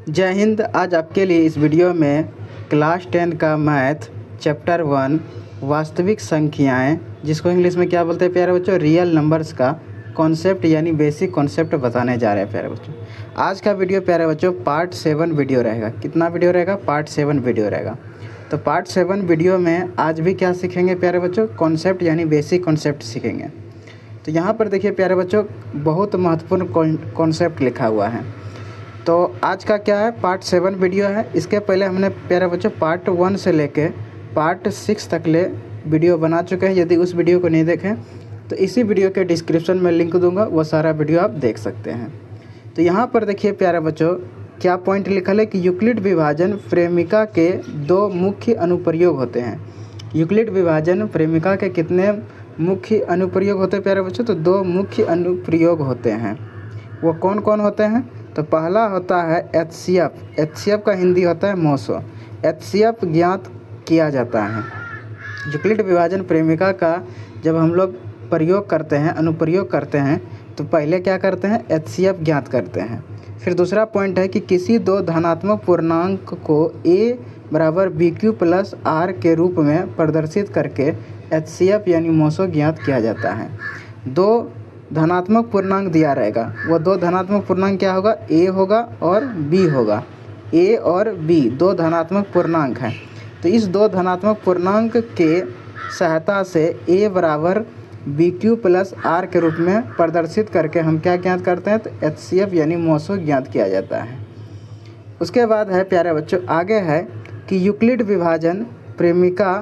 जय हिंद। आज आपके लिए इस वीडियो में क्लास 10 का मैथ चैप्टर 1 वास्तविक संख्याएं, जिसको इंग्लिश में क्या बोलते हैं प्यारे बच्चों, रियल नंबर्स का कॉन्सेप्ट यानी बेसिक कॉन्सेप्ट बताने जा रहे हैं प्यारे बच्चों। आज का वीडियो प्यारे बच्चों पार्ट 7 वीडियो रहेगा। कितना वीडियो रहेगा? पार्ट 7 वीडियो रहेगा। तो पार्ट 7 वीडियो में आज भी क्या सीखेंगे प्यारे बच्चों? कॉन्सेप्ट यानी बेसिक कॉन्सेप्ट सीखेंगे। तो यहाँ पर देखिए प्यारे बच्चों, बहुत महत्वपूर्ण कॉन्सेप्ट लिखा हुआ है। तो आज का क्या है, पार्ट 7 वीडियो है। इसके पहले हमने प्यारे बच्चों पार्ट 1 से लेके पार्ट 6 तक ले वीडियो बना चुके हैं। यदि उस वीडियो को नहीं देखें तो इसी वीडियो के डिस्क्रिप्शन में लिंक दूंगा, वो सारा वीडियो आप देख सकते हैं। तो यहाँ पर देखिए प्यारे बच्चों क्या पॉइंट लिखा है कि यूक्लिड विभाजन प्रेमिका के 2 मुख्य अनुप्रयोग होते हैं। यूक्लिड विभाजन प्रेमिका के कितने मुख्य अनुप्रयोग होते हैं प्यारे बच्चों? तो 2 मुख्य अनुप्रयोग होते हैं। वो कौन कौन होते हैं? तो पहला होता है HCF। HCF का हिंदी होता है मोसो। HCF ज्ञात किया जाता है। यूक्लिड विभाजन प्रेमिका का जब हम लोग प्रयोग करते हैं, अनुप्रयोग करते हैं, तो पहले क्या करते हैं? HCF ज्ञात करते हैं। फिर दूसरा पॉइंट है कि किसी 2 धनात्मक पूर्णांक को A बराबर BQ प्लस R के रूप में प्रदर्शित करके HCF यानी मोसो ज्ञात किया जाता है। 2 धनात्मक पूर्णांक दिया रहेगा, वो 2 धनात्मक पूर्णांक क्या होगा? A होगा और B होगा। A और B 2 धनात्मक पूर्णांक हैं। तो इस 2 धनात्मक पूर्णांक के सहायता से A बराबर BQ प्लस R के रूप में प्रदर्शित करके हम क्या ज्ञात करते हैं? तो HCF यानी मोसो ज्ञात किया जाता है। उसके बाद है प्यारे बच्चों, आगे है कि यूक्लिड विभाजन प्रेमिका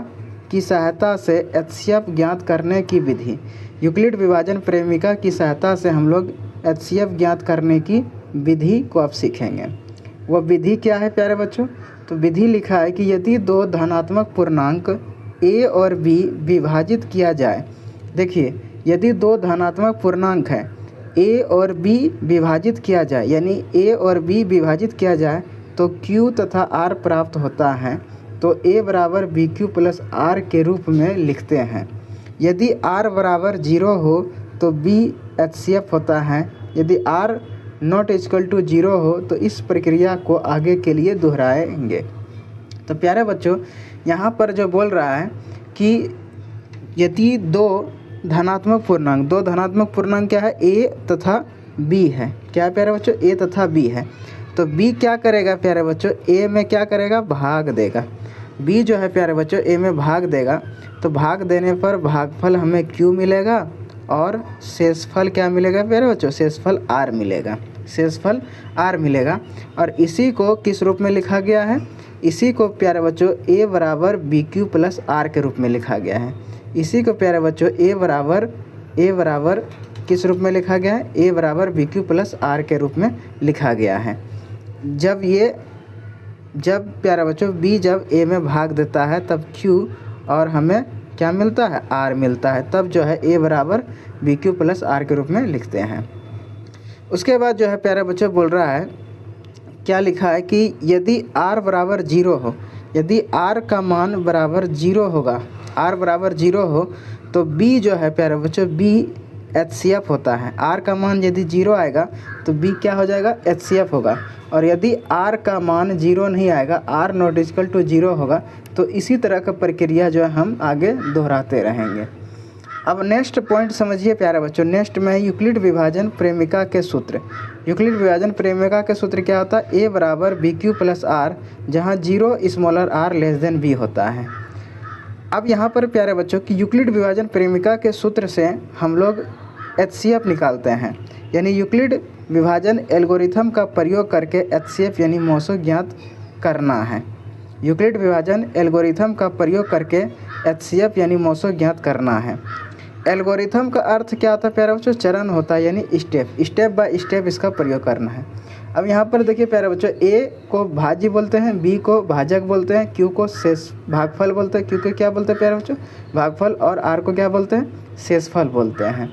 की सहायता से HCF ज्ञात करने की विधि। यूक्लिड विभाजन प्रेमिका की सहायता से हम लोग HCF ज्ञात करने की विधि को अब सीखेंगे। वह विधि क्या है प्यारे बच्चों? तो विधि लिखा है कि यदि 2 धनात्मक पूर्णांक A और B विभाजित किया जाए। देखिए, यदि 2 धनात्मक पूर्णांक हैं A और B विभाजित किया जाए, यानी A और B विभाजित किया जाए तो Q तथा R प्राप्त होता है। तो A बराबर BQ प्लस R के रूप में लिखते हैं। यदि R बराबर 0 हो तो B HCF होता है। यदि R नॉट इक्वल टू 0 हो तो इस प्रक्रिया को आगे के लिए दोहराएंगे। तो प्यारे बच्चों यहाँ पर जो बोल रहा है कि यदि 2 धनात्मक पूर्णांक क्या है? A तथा B है। क्या है प्यारे बच्चों? A तथा B है। तो B क्या करेगा प्यारे बच्चों? A में क्या करेगा? भाग देगा। B जो है प्यारे बच्चों A में भाग देगा, तो भाग देने पर भागफल हमें Q मिलेगा और शेषफल क्या मिलेगा प्यारे बच्चों? शेषफल R मिलेगा। शेषफल R मिलेगा। और इसी को किस रूप में लिखा गया है? इसी को प्यारे बच्चों A बराबर BQ प्लस R के रूप में लिखा गया है। इसी को प्यारे बच्चों A बराबर किस रूप में लिखा गया है? A बराबर BQ प्लस R के रूप में लिखा गया है। जब प्यारे बच्चों B जब A में भाग देता है तब Q और हमें क्या मिलता है? R मिलता है। तब जो है A बराबर BQ प्लस R के रूप में लिखते हैं। उसके बाद जो है प्यारे बच्चों बोल रहा है, क्या लिखा है कि यदि R बराबर 0 हो, यदि R का मान बराबर 0 होगा, R बराबर 0 हो तो B जो है प्यारे बच्चों B HCF होता है। R का मान यदि 0 आएगा तो B क्या हो जाएगा? HCF होगा। और यदि R का मान 0 नहीं आएगा, R नॉट इक्वल टू 0 होगा, तो इसी तरह का प्रक्रिया जो है हम आगे दोहराते रहेंगे। अब नेक्स्ट पॉइंट समझिए प्यारे बच्चों। नेक्स्ट में यूक्लिड विभाजन प्रेमिका के सूत्र। यूक्लिड विभाजन प्रेमिका के सूत्र क्या होता है? A बराबर BQ प्लस R, जहाँ 0 smaller r less than B होता है। अब यहाँ पर प्यारे बच्चों कि यूक्लिड विभाजन प्रेमिका के सूत्र से हम लोग HCF निकालते हैं, यानी यूक्लिड विभाजन एल्गोरिथम का प्रयोग करके HCF यानी मोसो ज्ञात करना है। यूक्लिड विभाजन एल्गोरिथम का प्रयोग करके HCF यानी मोसो ज्ञात करना है। एल्गोरिथम का अर्थ क्या होता है प्यारे बच्चों? चरण होता है, यानी स्टेप बाय स्टेप इसका प्रयोग करना है। अब यहाँ पर देखिए प्यारे बच्चों, A को भाज्य बोलते हैं, B को भाजक बोलते हैं, Q को शेष भागफल बोलते हैं, Q को क्या बोलते हैं प्यारे बच्चों? भागफल। और R को क्या बोलते हैं? शेषफल बोलते हैं।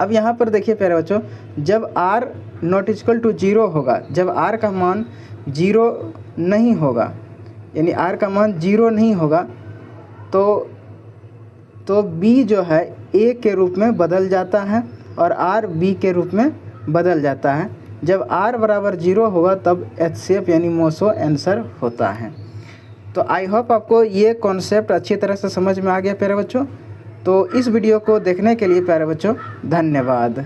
अब यहाँ पर देखिए प्यारे बच्चों, जब R नॉट इक्वल टू 0 होगा, जब R का मान 0 नहीं होगा, यानी R का मान 0 नहीं होगा, तो B जो है A के रूप में बदल जाता है और R B के रूप में बदल जाता है। जब r बराबर 0 होगा तब HCF यानी मोसो आंसर होता है। तो आई होप आपको ये कॉन्सेप्ट अच्छी तरह से समझ में आ गया प्यारे बच्चों। तो इस वीडियो को देखने के लिए प्यारे बच्चों धन्यवाद।